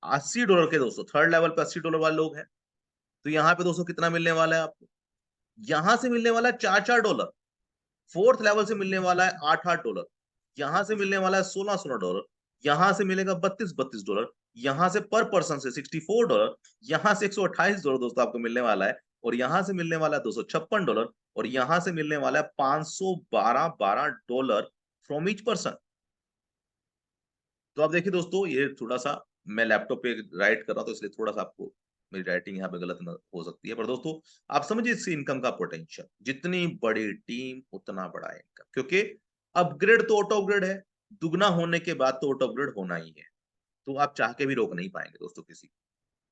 $80 के दोस्तों थर्ड लेवल पे $80 वाले लोग हैं, तो यहाँ पे दोस्तों कितना मिलने वाला है आपको? यहाँ से मिलने वाला है $4-4। फोर्थ लेवल से मिलने वाला है $8-8। यहाँ से मिलने वाला है $16-16। यहाँ से मिलेगा $32-32। यहाँ से पर पर्सन से $64। यहाँ से $128 दोस्तों आपको मिलने वाला है। और यहाँ से मिलने वाला है $256। और यहाँ से मिलने वाला है $512 फ्रॉम ईच पर्सन। तो आप देखिए दोस्तों, ये थोड़ा सा मैं लैपटॉप पे राइट कर रहा हूँ तो इसलिए थोड़ा सा आपको मेरी राइटिंग यहाँ पे गलत हो सकती है, पर दोस्तों आप समझिए इस इनकम का पोटेंशियल। जितनी बड़ी टीम उतना बड़ा इनकम, क्योंकि अपग्रेड तो ऑटो अपग्रेड है, दुगना होने के बाद तो ऑटो अपग्रेड होना ही है। तो आप चाह के भी रोक नहीं पाएंगे दोस्तों किसी को।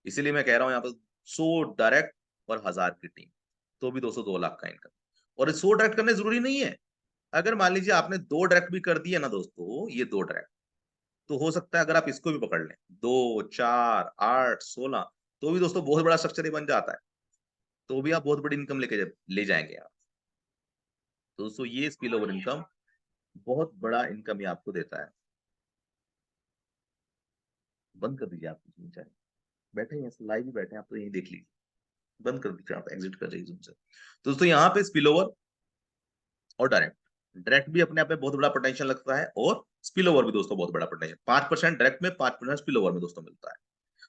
इसीलिए मैं कह रहा हूँ यहाँ पर 100 डायरेक्ट और 1000 की टीम, तो भी दोस्तों 2 लाख का इनकम। और 100 डायरेक्ट करने जरूरी नहीं है। अगर मान लीजिए आपने 2 डायरेक्ट भी कर दिए ना दोस्तों, ये 2 डायरेक्ट, तो हो सकता है अगर आप इसको भी पकड़ लें, 2, 4, 8, 16, तो भी दोस्तों बहुत बड़ा स्ट्रक्चर ही बन जाता है। तो भी आप बहुत बड़ी इनकम ले जाएंगे आप। तो दोस्तों ये स्पिल ओवर इनकम बहुत बड़ा इनकम ये आपको देता है। बंद कर दीजिए, आप Zoom चाहे बैठे हैं लाइव ही बैठे हैं आप, तो यही देख लीजिए। बंद कर दीजिए, आप एग्जिट कर जाइए Zoom से। तो दोस्तों यहाँ पे स्पिल ओवर और डायरेक्ट, डायरेक्ट भी अपने आप में बहुत बड़ा पोटेंशियल लगता है, और स्पिल ओवर भी दोस्तों बहुत बड़ा पोटेंशियल। 5% डायरेक्ट में, 5% स्पिल ओवर में दोस्तों मिलता है।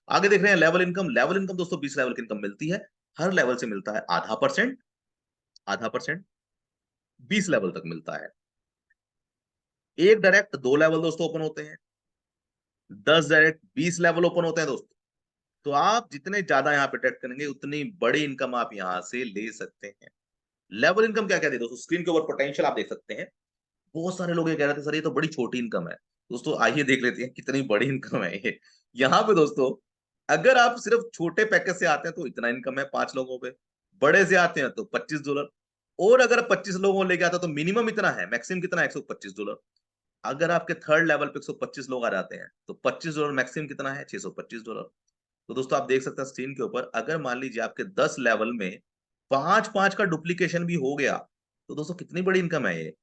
आगे देख रहे हैं लेवल इनकम। लेवल इनकम दोस्तों 20 लेवल की इनकम मिलती है। हर लेवल से मिलता है आधा परसेंट 20 लेवल तक मिलता है। एक डायरेक्ट 2 लेवल दोस्तों ओपन होते हैं, 10 डायरेक्ट 20 लेवल ओपन होते हैं दोस्तों। तो आप जितने ज्यादा यहाँ पे डायरेक्ट करेंगे उतनी बड़ी इनकम आप यहाँ से ले सकते हैं। लेवल इनकम क्या कहते हैं दोस्तों? स्क्रीन के ऊपर पोटेंशियल आप देख सकते हैं। बहुत सारे लोग ये कह रहे थे सर ये तो बड़ी छोटी इनकम है। दोस्तों आइए देख लेते हैं कितनी बड़ी इनकम है ये। यहाँ पे दोस्तों अगर आप सिर्फ छोटे पैकेज से आते हैं तो इतना इनकम है 5 लोगों पे, बड़े से आते हैं तो $25, और अगर 25 लोगों लेके आता तो मिनिमम इतना है, मैक्सिमम कितना है? $125। अगर आपके थर्ड लेवल पे 125 लोग आ जाते हैं तो $25 मैक्सिमम कितना है? $625। तो दोस्तों आप देख सकते हैं स्क्रीन के ऊपर, अगर मान लीजिए आपके 10 लेवल में 5-5 का डुप्लीकेशन भी हो गया तो दोस्तों कितनी बड़ी इनकम है ये।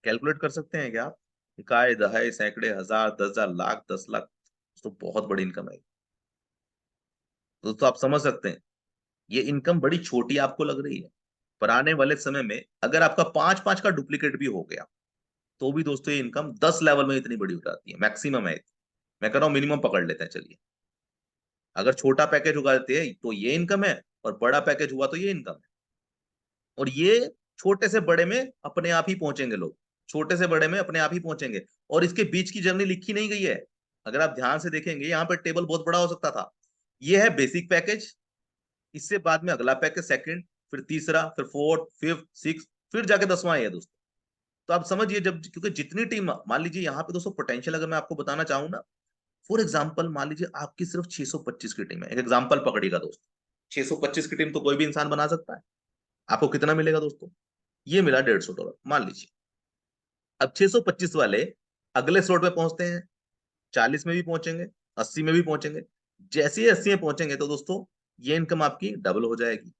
कैलकुलेट कर सकते हैं क्या आप? इकाई, दहाई, सैकड़े, हजार, 10,000, लाख, 10 लाख, तो बहुत बड़ी इनकम है। तो दोस्तों आप समझ सकते हैं ये इनकम बड़ी छोटी आपको लग रही है, पर आने वाले समय में अगर आपका 5-5 का डुप्लीकेट भी हो गया तो भी दोस्तों ये इनकम 10 लेवल में इतनी बड़ी हो जाती है, मैक्सिमम है। मैं कह रहा हूं मिनिमम पकड़ लेते हैं, चलिए अगर छोटा पैकेज उगाते हैं तो ये इनकम है, और बड़ा पैकेज हुआ तो ये इनकम है। और ये छोटे से बड़े में अपने आप ही पहुंचेंगे लोग, छोटे से बड़े में अपने आप ही पहुंचेंगे। और इसके बीच की जर्नी लिखी नहीं गई है। अगर आप ध्यान से देखेंगे यहाँ पर टेबल बहुत बड़ा हो सकता था। ये है बेसिक पैकेज, इससे बाद में अगला पैकेज सेकंड, फिर तीसरा, फिर फोर्थ, फिफ्थ, सिक्स, फिर जाके 10वां है दोस्तों। तो आप समझिए, जब क्योंकि जितनी टीम, मान लीजिए यहाँ पे दोस्तों पोटेंशियल अगर मैं आपको बताना चाहूँ ना, फॉर एग्जाम्पल मान लीजिए आपकी सिर्फ 625 की टीम है, एक एग्जाम्पल पकड़िएगा दोस्तों। 625 की टीम तो कोई भी इंसान बना सकता है। आपको कितना मिलेगा दोस्तों? ये मिला $150 मान लीजिए। अब 625 वाले अगले स्लॉट में पहुंचते हैं, 40 में भी पहुंचेंगे, 80 में भी पहुंचेंगे। जैसे ही 80 में पहुंचेंगे तो दोस्तों ये इनकम आपकी डबल हो जाएगी।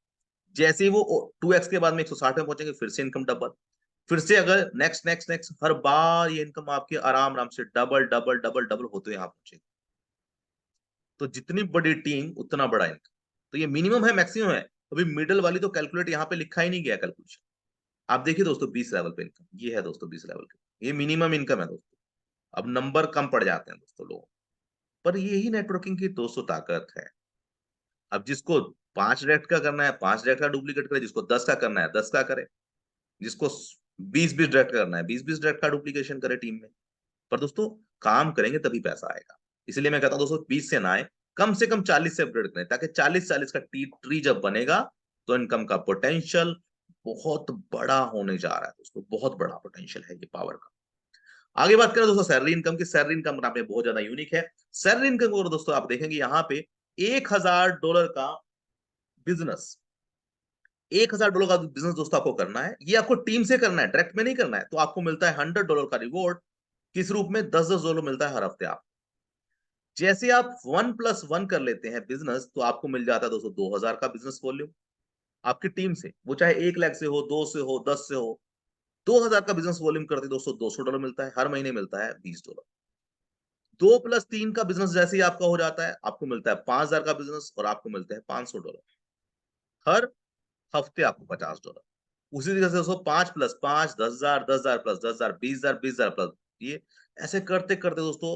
जैसे ही वो 2x के बाद में 160 में पहुंचेंगे, फिर से इनकम डबल। फिर से अगर नेक्स्ट नेक्स्ट नेक्स्ट, हर बार ये इनकम आपकी आराम आराम से डबल डबल डबल डबल होते यहाँ पहुंचेगी। तो जितनी बड़ी टीम उतना बड़ा इनकम। तो ये मिनिमम है, मैक्सिमम है। अभी मिडल वाली तो कैलकुलेट यहाँ पे लिखा ही नहीं गया कैलकुलेशन। आप देखिए दोस्तों 20 लेवल पे इनकम, ये है दोस्तों 20 लेवल पे, ये मिनिमम इनकम है दोस्तों। अब नंबर कम पड़ जाते हैं दोस्तों लोगों, पर यही नेटवर्किंग की दोस्तों ताकत है। अब जिसको 5 डायरेक्ट का करना है 5 डायरेक्ट का डुप्लीकेट करे, जिसको 10 का करना है 10 का करे, जिसको 20-20 डायरेक्ट करना है 20-20 डायरेक्ट का डुप्लीकेशन करे टीम में। पर दोस्तों काम करेंगे तभी पैसा आएगा। इसलिए मैं कहता हूं दोस्तों 20 से ना आए, कम से कम 40 से अपग्रेड करें, ताकि 40-40 का ट्री जब बनेगा तो इनकम का पोटेंशियल बहुत बड़ा होने जा रहा है दोस्तों, बहुत बड़ा पोटेंशियल है ये पावर का। आगे बात करें दोस्तों सैलरी इनकम की। सैलरी इनकम आपने बहुत ज्यादा यूनिक है। सैलरी इनकम को दोस्तों आप देखेंगे यहाँ पे $1000 का बिजनेस, $1000 का बिजनेस दोस्तों आपको करना है। ये आपको टीम से करना है, डायरेक्ट में नहीं करना है। तो आपको मिलता है $100 का रिवॉर्ड। किस रूप में? $10-10 मिलता है हर हफ्ते आप। जैसे आप 1+1 कर लेते हैं बिजनेस, तो आपको मिल जाता है दोस्तों 2000 का बिजनेस वॉल्यूम आपकी टीम से। वो चाहे 1 लाख से हो, 2 से हो, 10 से हो, 2000 का बिजनेस वॉल्यूम करते दोस्तों $200 मिलता है, हर महीने मिलता है $20। 2+3 का बिजनेस जैसे ही आपका हो जाता है, आपको मिलता है 5000 का बिजनेस, और आपको मिलते हैं $500 हर हफ्ते, आपको $50। उसी तरीके से दोस्तों 5+5 10,000, 10,000 प्लस 10,000, 20,000, 20,000 प्लस ये, ऐसे करते करते दोस्तों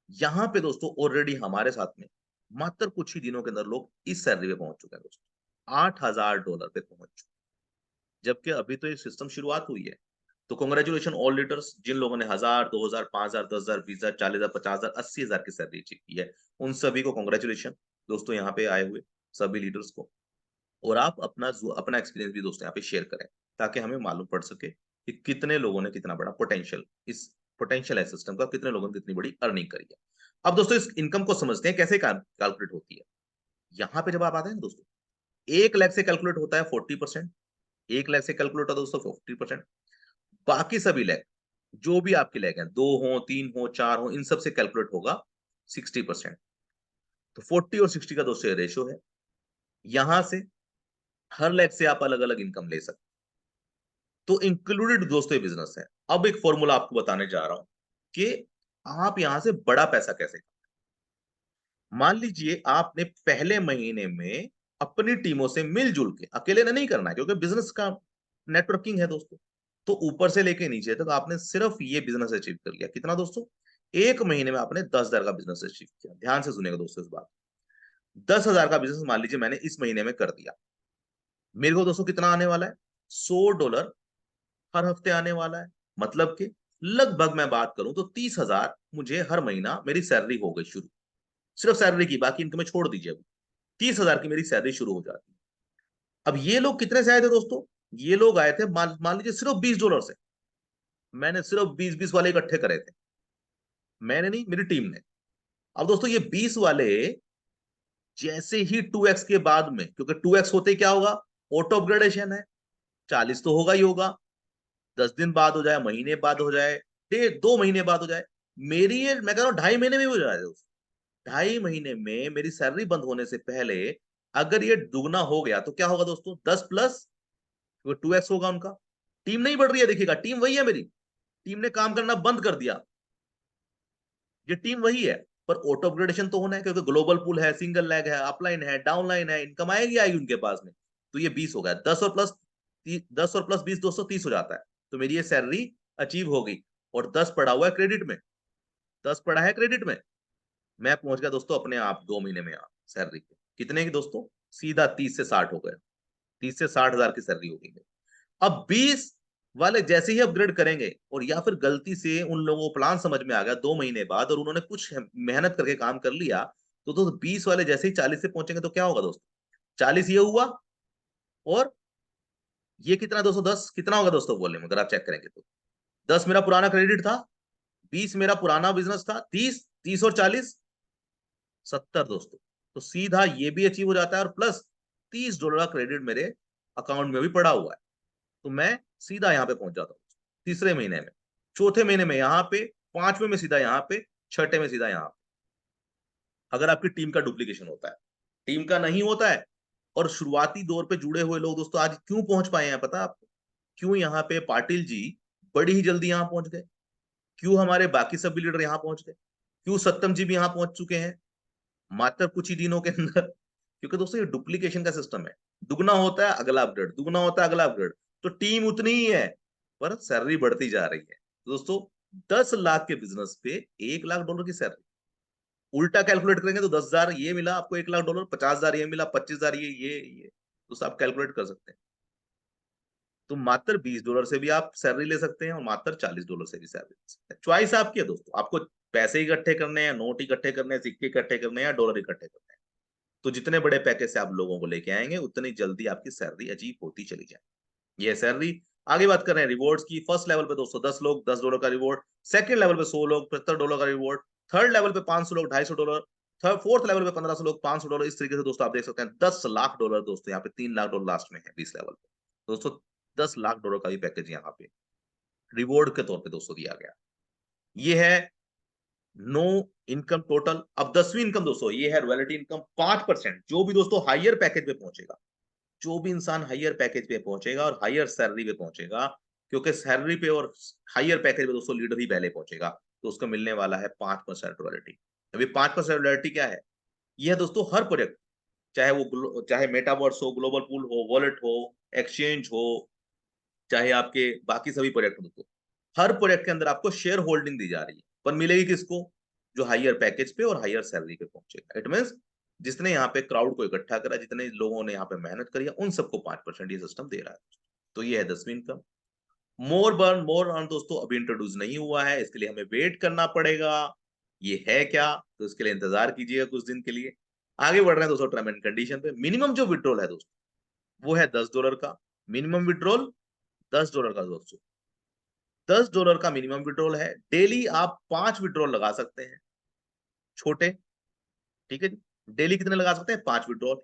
यहाँ पे दोस्तों ऑलरेडी हमारे साथ में मात्र कुछ ही दिनों के अंदर लोग इस सैलरी पे पहुंच चुके हैं दोस्तों, $8,000 पे पहुंच चुके हैं। जबकि अभी तो ये सिस्टम शुरुआत हुई है। तो कांग्रेचुलेशन ऑल लीडर्स, जिन लोगों ने 1000, 2000, 5000, 10,000, 20,000, 40,000, 50,000, 80,000 की सैलरी अचीव की है, उन सभी को कांग्रेचुलेशन दोस्तों, यहाँ पे आए हुए सभी लीडर्स को। और आप अपना एक्सपीरियंस भी दोस्तों यहाँ पे शेयर करें, ताकि हमें मालूम पड़ सके कि कितने लोगों ने कितना बड़ा पोटेंशियल, इस पोटेंशियल है सिस्टम का, कितने लोगों ने कितनी बड़ी अर्निंग करी है। अब दोस्तों इस इनकम को समझते हैं कैसे कैलकुलेट होती है। यहाँ पे जब आप आते हैं दोस्तों, 1 लाख से कैलकुलेट होता है 40%, 1 लाख से कैलकुलेट होता है दोस्तों 50%। बाकी सभी लैग, जो भी आपके लैग हैं, 2 हो, 3 हो, 4 हो, इन सब से कैलकुलेट होगा 60%। तो 40 और 60 का दोस्तों रेशियो है। यहां से हर लैग से आप अलग अलग इनकम ले सकते। तो इंक्लूडेड दोस्तों ये बिजनेस है। अब एक फॉर्मूला आपको बताने जा रहा हूं कि आप यहां से बड़ा पैसा कैसे। मान लीजिए आपने पहले महीने में अपनी टीमों से मिलजुल के, अकेले ने नहीं करना है क्योंकि बिजनेस का नेटवर्किंग है दोस्तों, तो ऊपर से लेके नीचे तक आपने सिर्फ ये बिजनेस अचीव कर लिया। कितना दोस्तों? एक महीने में आपने 10,000 का बिजनेस अचीव किया। ध्यान से सुनिएगा दोस्तों इस बात, 10,000 का बिजनेस मान लीजिए मैंने इस महीने में कर दिया। मेरे को दोस्तों कितना आने वाला है? $100 हर हफ्ते आने वाला है। मतलब कि लगभग मैं बात करूं तो 30,000 मुझे हर महीना मेरी सैलरी हो गई शुरू। सिर्फ सैलरी की, बाकी इनकम में छोड़ दीजिए। 30,000 की मेरी सैलरी शुरू हो जाती है। अब ये लोग कितने से आए थे दोस्तों? ये लोग आए थे मान लीजिए सिर्फ $20 से। मैंने सिर्फ 20-20 वाले इकट्ठे करे थे, मैंने नहीं, मेरी टीम ने। अब दोस्तों ये 20 वाले जैसे ही 2x के बाद में, क्योंकि 2x होते ही क्या होगा? ऑटो अपग्रेडेशन है। 40 तो होगा ही होगा, 10 दिन बाद हो जाए, महीने बाद हो जाए, 2 महीने बाद हो जाए, मेरी ये मैं कह रहा हूँ 2.5 महीने में भी हो जाए दोस्तों। 2.5 महीने में मेरी सैलरी बंद होने से पहले अगर ये दुगना हो गया तो क्या होगा दोस्तों? 10 प्लस 2x होगा उनका। टीम नहीं बढ़ रही है, देखिएगा टीम वही है मेरी, टीम ने काम करना बंद कर दिया, ये टीम वही है। पर ऑटो अपग्रेडेशन तो होना है, क्योंकि ग्लोबल पूल है, सिंगल लेग है, अपलाइन है, डाउनलाइन है, इनकम आएगी आएगी उनके पास में। तो ये 20 हो गया, 10 और प्लस 20 230 हो जाता है। तो मेरी ये सैलरी अचीव हो गई। और 10 पड़ा हुआ है क्रेडिट में, 10 पड़ा है क्रेडिट में। मैं पहुंच गया दोस्तों अपने आप 2 महीने में सैलरी पे। कितने की दोस्तों? सीधा 30 से 60 हो गया। 30 से 60 हजार की सैलरी हो गई। अब 20 वाले जैसे ही अपग्रेड करेंगे, और या फिर गलती से उन लोगों को प्लान समझ में आ गया 2 महीने बाद और उन्होंने कुछ मेहनत करके काम कर लिया, तो दोस्तों 20 वाले जैसे ही 40 से पहुंचेंगे तो क्या होगा दोस्तों? 40 ये हुआ, और ये कितना दोस्तों? 10 कितना होगा दोस्तों? बोलने में अगर आप चेक करेंगे तो 10 मेरा पुराना क्रेडिट था, 20 मेरा पुराना बिजनेस था, 30 30 और 40 70 दोस्तों। तो सीधा ये भी अचीव हो जाता है, और प्लस $30 का क्रेडिट मेरे अकाउंट में भी पड़ा हुआ है। तो मैं सीधा यहाँ पे पहुंच जाता हूँ तीसरे महीने में, चौथे महीने में यहाँ पे, पांचवें में सीधा यहाँ पे, छठे में सीधा यहाँ पे। अगर आपकी टीम का डुप्लीकेशन होता है, टीम का नहीं होता है, और शुरुआती दौर पे जुड़े हुए लोग दोस्तों आज क्यों पहुंच पाए हैं पता है आपको? क्यों यहाँ पे पाटिल जी बड़ी ही जल्दी यहाँ पहुंच गए? क्यों हमारे बाकी सभी लीडर यहाँ पहुंच गए? क्यों सत्यम जी भी यहाँ पहुंच चुके हैं मात्र कुछ ही दिनों के अंदर? क्योंकि दोस्तों ये डुप्लीकेशन का सिस्टम है। दुगना होता है अगला अपग्रेड, दुगना होता है अगला अपग्रेड, तो टीम उतनी ही है पर सैलरी बढ़ती जा रही है। तो दोस्तों 10 लाख के बिजनेस पे $1 लाख की सैलरी, उल्टा कैलकुलेट करेंगे तो 10,000 ये मिला आपको $1 लाख, 50,000 ये मिला, 25,000 ये तो आप कैलकुलेट कर सकते हैं। तो मात्र $20 से भी आप सैलरी ले सकते हैं, और मात्र $40 से भी सैलरी ले सकते हैं। चॉइस आपकी है दोस्तों, आपको पैसे इकट्ठे करने हैं, नोट इकट्ठे करने हैं, सिक्के इकट्ठे करने हैं, या डॉलर इकट्ठे करने हैं। तो जितने बड़े पैकेज से आप लोगों को लेके आएंगे उतनी जल्दी आपकी सैलरी अचीव होती चली जाएगी। ये सैलरी। आगे बात कर रहे हैं रिवॉर्ड्स की। फर्स्ट लेवल पे दोस्तों 10 लोग $10 का रिवॉर्ड, सेकंड लेवल पे 100 लोग $75 का रिवॉर्ड, थर्ड लेवल पे 500 लोग $250, थर्ड फोर्थ लेवल पे 1500 लोग $500। इस तरीके से दोस्तों आप देख सकते हैं $10 लाख दोस्तों, यहाँ पे $3 लाख लास्ट में है 20 लेवल पे। दोस्तों $10 लाख का भी पैकेज यहाँ पे रिवॉर्ड के तौर पे दोस्तों दिया गया। ये है नो इनकम टोटल। अब 10वीं इनकम दोस्तों ये है रॉयल्टी इनकम 5%। जो भी दोस्तों हायर पैकेज पे पहुंचेगा, जो भी इंसान हायर पैकेज पे पहुंचेगा और हायर सैलरी पे पहुंचेगा, क्योंकि सैलरी पे और हायर पैकेज पे दोस्तों लीडर ही पहले पहुंचेगा, तो उसको मिलने वाला है 5% रॉयल्टी। अभी 5% रॉयल्टी क्या है? यह है दोस्तों हर प्रोजेक्ट, चाहे मेटावर्स हो, ग्लोबल पूल हो, वॉलेट हो, एक्सचेंज हो, चाहे आपके बाकी सभी प्रोजेक्ट हो दोस्तों, हर प्रोजेक्ट के अंदर आपको शेयर होल्डिंग दी जा रही है, पर मिलेगी किसको? जो हायर पैकेज पे और हायर सैलरी पे पहुंचेगा। इट मींस जिसने यहाँ पे क्राउड को इकट्ठा करा, जितने लोगों ने यहाँ पे मेहनत करी है, उन सबको 5% ये सिस्टम दे रहा है। तो ये है 10वीं इनकम। मोर बर्न मोर अर्न दोस्तों अभी इंट्रोड्यूस नहीं हुआ है, इसके लिए हमें वेट करना पड़ेगा। ये है क्या? तो इसके लिए इंतजार कीजिएगा कुछ दिन के लिए। आगे बढ़ रहे हैं दोस्तों टर्म एंड कंडीशन पे। मिनिमम जो विड्रॉल है दोस्तों वो है $10 का मिनिमम विड्रॉल। $10 का दोस्तों, $10 का मिनिमम विड्रॉल है। डेली आप 5 विड्रॉल लगा सकते हैं, छोटे। ठीक है जी, डेली कितने लगा सकते हैं? 5 विड्रॉल।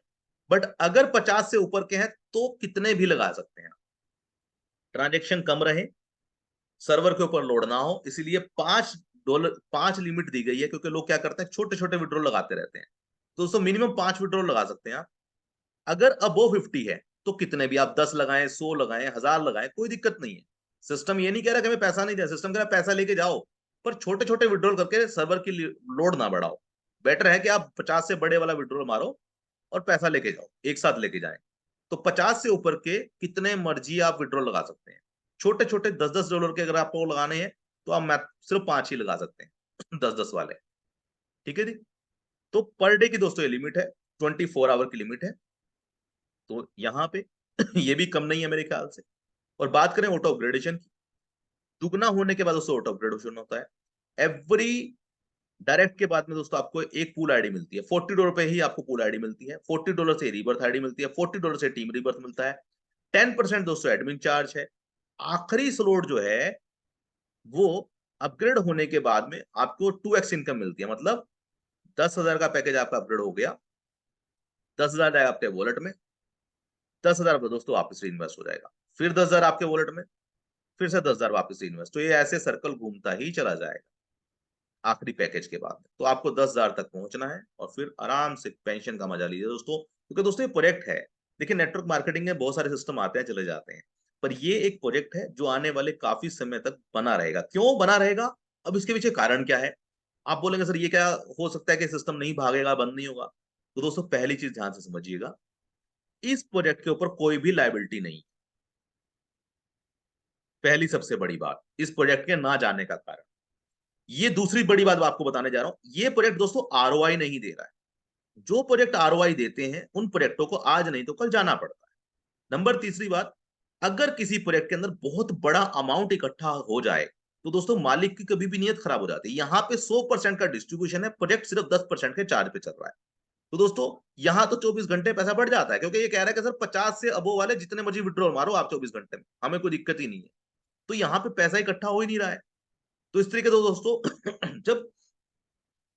बट अगर 50 से ऊपर के हैं तो कितने भी लगा सकते हैं। ट्रांजेक्शन कम रहे, सर्वर के ऊपर लोड ना हो, इसीलिए $5 5 लिमिट दी गई है, क्योंकि लोग क्या करते हैं छोटे छोटे विड्रॉल लगाते रहते हैं। तो दोस्तों मिनिमम 5 विड्रॉल लगा सकते हैं आप। अगर अबोव 50 है तो कितने भी आप 10 लगाएं, 100 लगाएं, 1000 लगाएं, कोई दिक्कत नहीं है। सिस्टम ये नहीं कह रहा कि हमें पैसा नहीं दे, सिस्टम कह रहा है पैसा लेके जाओ, पर छोटे छोटे विड्रॉल करके सर्वर की लोड ना बढ़ाओ। बेटर है कि आप 50 से बड़े वाला विड्रॉल मारो और पैसा लेके जाओ, एक साथ लेके जाएं। तो 50 से ऊपर के कितने मर्जी आप विड्रॉल लगा सकते हैं। छोटे छोटे $10 के अगर आपको लगाने हैं तो आप सिर्फ 5 ही लगा सकते हैं 10 वाले। ठीक है जी। तो पर डे की दोस्तों ये लिमिट है, 24 आवर की लिमिट है। तो यहाँ पे ये भी कम नहीं है मेरे ख्याल से। और बात करें ऑटो अपग्रेडेशन की, दुगना होने के बाद दोस्तों ऑटो अपग्रेडेशन होता है। एवरी डायरेक्ट के बाद में दोस्तों आपको एक पूल आईडी मिलती है। $40 पे ही आपको पूल आईडी मिलती है, $40 से रीबर्थ आईडी मिलती है, $40 से टीम रीबर्थ मिलता है। 10% दोस्तों एडमिन चार्ज है। आखिरी स्लॉट जो है वो अपग्रेड होने के बाद में आपको 2x इनकम मिलती है। मतलब 10,000 का पैकेज आपका अपग्रेड हो गया, 10,000 जाएगा आपके वॉलेट में, 10,000 दोस्तों वापस इन्वेस्ट हो जाएगा, फिर 10,000 आपके वॉलेट में, फिर से 10,000 वापस इन्वेस्ट। तो ये ऐसे सर्कल घूमता ही चला जाएगा आखिरी पैकेज के बाद। तो आपको 10,000 तक पहुंचना है और फिर आराम से पेंशन का मजा लीजिए दोस्तों, क्योंकि दोस्तों ये प्रोजेक्ट है। देखिए नेटवर्क मार्केटिंग में बहुत सारे सिस्टम आते हैं चले जाते हैं, पर ये एक प्रोजेक्ट है जो आने वाले काफी समय तक बना रहेगा। क्यों बना रहेगा? अब इसके पीछे कारण क्या है? आप बोलेंगे सर ये क्या हो सकता है कि सिस्टम नहीं भागेगा, बंद नहीं होगा। तो दोस्तों पहली चीज ध्यान से समझिएगा, इस प्रोजेक्ट के ऊपर कोई भी लायबिलिटी नहीं। पहली सबसे बड़ी बात इस प्रोजेक्ट के ना जाने का कारण, ये दूसरी बड़ी बात आपको बताने जा रहा हूं, ये प्रोजेक्ट दोस्तों आरओआई नहीं दे रहा है। जो प्रोजेक्ट आरओआई देते हैं उन प्रोजेक्टों को आज नहीं तो कल जाना पड़ता है। नंबर तीसरी बात, अगर किसी प्रोजेक्ट के अंदर बहुत बड़ा अमाउंट इकट्ठा हो जाए तो दोस्तों मालिक की कभी भी नीयत खराब हो जाती है। यहाँ पे 100% का डिस्ट्रीब्यूशन है, प्रोजेक्ट सिर्फ 10% के चार्ज पे चल रहा है। तो दोस्तों यहाँ तो 24 घंटे पैसा बढ़ जाता है, क्योंकि ये कह रहा है कि सर 50 से अबो वाले जितने मर्जी विड्रॉल मारो आप 24 घंटे में, हमें कोई दिक्कत ही नहीं है। तो यहाँ पे पैसा इकट्ठा हो ही नहीं रहा है। तो इस तरीके से दोस्तों जब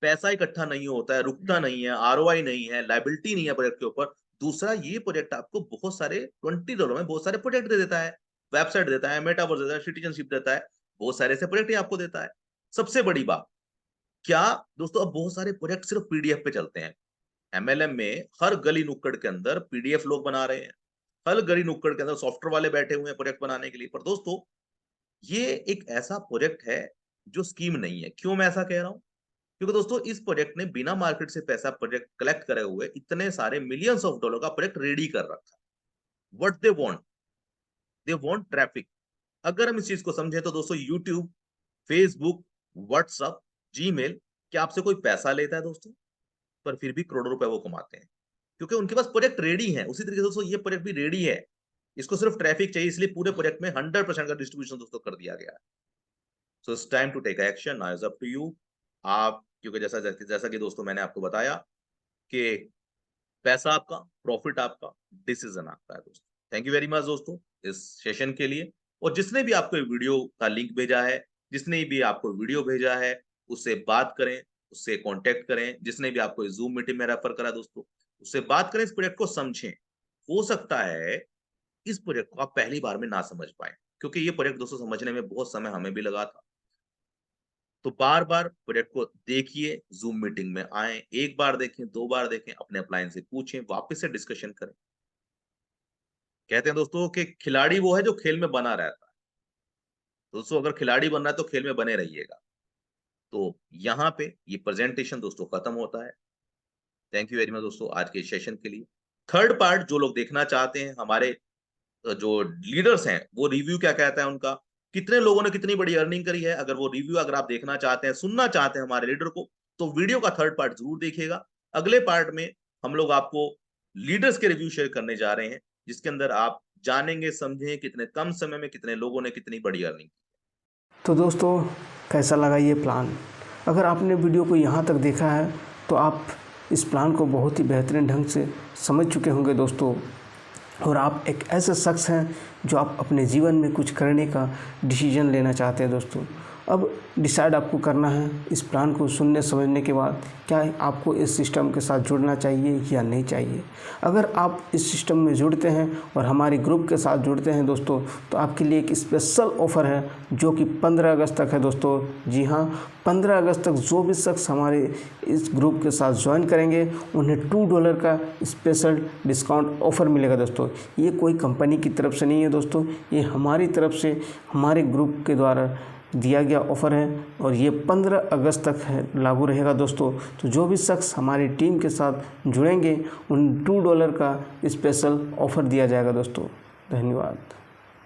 पैसा इकट्ठा नहीं होता है, रुकता नहीं है, आरओआई नहीं है, लाइबिलिटी नहीं है प्रोजेक्ट के ऊपर, दूसरा ये प्रोजेक्ट आपको बहुत सारे $20 में बहुत सारे प्रोजेक्ट दे देता है, वेबसाइट देता है, मेटावर्स देता है, सिटीजनशिप देता है, बहुत सारे ऐसे प्रोजेक्ट ही आपको देता है। सबसे बड़ी बात क्या दोस्तों, अब बहुत सारे प्रोजेक्ट सिर्फ पीडीएफ पे चलते हैं। एमएलएम में हर गली नुक्कड़ के अंदर पीडीएफ लोग बना रहे हैं, हर गली नुक्कड़ के अंदर सॉफ्टवेयर वाले बैठे हुए हैं प्रोजेक्ट बनाने के लिए। पर दोस्तों ये एक ऐसा प्रोजेक्ट है जो स्कीम नहीं है। क्यों मैं ऐसा कह रहा हूं? क्योंकि दोस्तों इस प्रोजेक्ट ने बिना मार्केट से पैसा प्रोजेक्ट कलेक्ट करे हुए इतने सारे मिलियंस ऑफ डॉलर का प्रोजेक्ट रेडी कर रखा है। What they want traffic. अगर हम इस चीज को समझें तो दोस्तों यूट्यूब, फेसबुक, व्हाट्सएप, जीमेल, क्या आपसे कोई पैसा लेता है दोस्तों? पर फिर भी करोड़ों रुपए वो कमाते हैं, क्योंकि उनके पास प्रोजेक्ट रेडी है। उसी तरीके से दोस्तों ये प्रोजेक्ट भी रेडी है, इसको सिर्फ ट्रैफिक चाहिए, इसलिए पूरे प्रोजेक्ट में 100% का डिस्ट्रीब्यूशन दोस्तों कर दिया गया है। So it's time to take action, now is up to you. आप, क्योंकि जैसा जैसा कि दोस्तों मैंने आपको बताया कि पैसा आपका, प्रॉफिट आपका, डिसीजन आपका है दोस्तों। थैंक यू वेरी मच दोस्तों इस सेशन के लिए। और जिसने भी आपको वीडियो का लिंक भेजा है, जिसने भी आपको वीडियो भेजा है, उससे बात करें, उससे कांटेक्ट करें। जिसने भी आपको जूम मीटिंग में रेफर करा दोस्तों, उससे बात करें, इस प्रोजेक्ट को समझें। हो सकता है इस प्रोजेक्ट को आप पहली बार में ना समझ पाए, क्योंकि ये प्रोजेक्ट दोस्तों समझने में बहुत समय हमें भी लगा था। तो बार बार प्रोजेक्ट को देखिए, जूम मीटिंग में आए, एक बार देखें, 2 बार देखें, अपने अपलाइन से पूछें, वापस से डिस्कशन करें। कहते हैं दोस्तों कि खिलाड़ी वो है जो खेल में बना रहता है। दोस्तों अगर खिलाड़ी बनना है तो खेल में बने रहिएगा। तो यहाँ पे ये प्रेजेंटेशन दोस्तों खत्म होता है। थैंक यू वेरी मच दोस्तों आज के सेशन के लिए। थर्ड पार्ट जो लोग देखना चाहते हैं, हमारे जो लीडर्स हैं, वो रिव्यू क्या कहता है उनका, कितने लोगों ने कितनी बड़ी अर्निंग करी है, अगर वो रिव्यू अगर आप देखना चाहते हैं, सुनना चाहते हैं हमारे लीडर को, तो वीडियो का थर्ड पार्ट जरूर देखिएगा। अगले पार्ट में हम लोग आपको लीडर्स के रिव्यू शेयर करने जा रहे हैं, जिसके अंदर आप जानेंगे, समझें कितने कम समय में कितने लोगों ने कितनी बड़ी अर्निंग की। तो दोस्तों कैसा लगा ये प्लान? अगर आपने वीडियो को यहाँ तक देखा है तो आप इस प्लान को बहुत ही बेहतरीन ढंग से समझ चुके होंगे दोस्तों, और आप एक ऐसे शख्स हैं जो आप अपने जीवन में कुछ करने का डिसीजन लेना चाहते हैं दोस्तों। अब डिसाइड आपको करना है इस प्लान को सुनने समझने के बाद, क्या आपको इस सिस्टम के साथ जुड़ना चाहिए या नहीं चाहिए। अगर आप इस सिस्टम में जुड़ते हैं और हमारे ग्रुप के साथ जुड़ते हैं दोस्तों, तो आपके लिए एक स्पेशल ऑफ़र है जो कि 15 अगस्त तक है दोस्तों। जी हाँ, 15 अगस्त तक जो भी शख्स हमारे इस ग्रुप के साथ ज्वाइन करेंगे उन्हें $2 का स्पेशल डिस्काउंट ऑफ़र मिलेगा दोस्तों। ये कोई कंपनी की तरफ से नहीं है दोस्तों, ये हमारी तरफ से हमारे ग्रुप के द्वारा दिया गया ऑफ़र है, और ये 15 अगस्त तक है लागू रहेगा दोस्तों। तो जो भी शख्स हमारी टीम के साथ जुड़ेंगे उन $2 का स्पेशल ऑफ़र दिया जाएगा दोस्तों। धन्यवाद।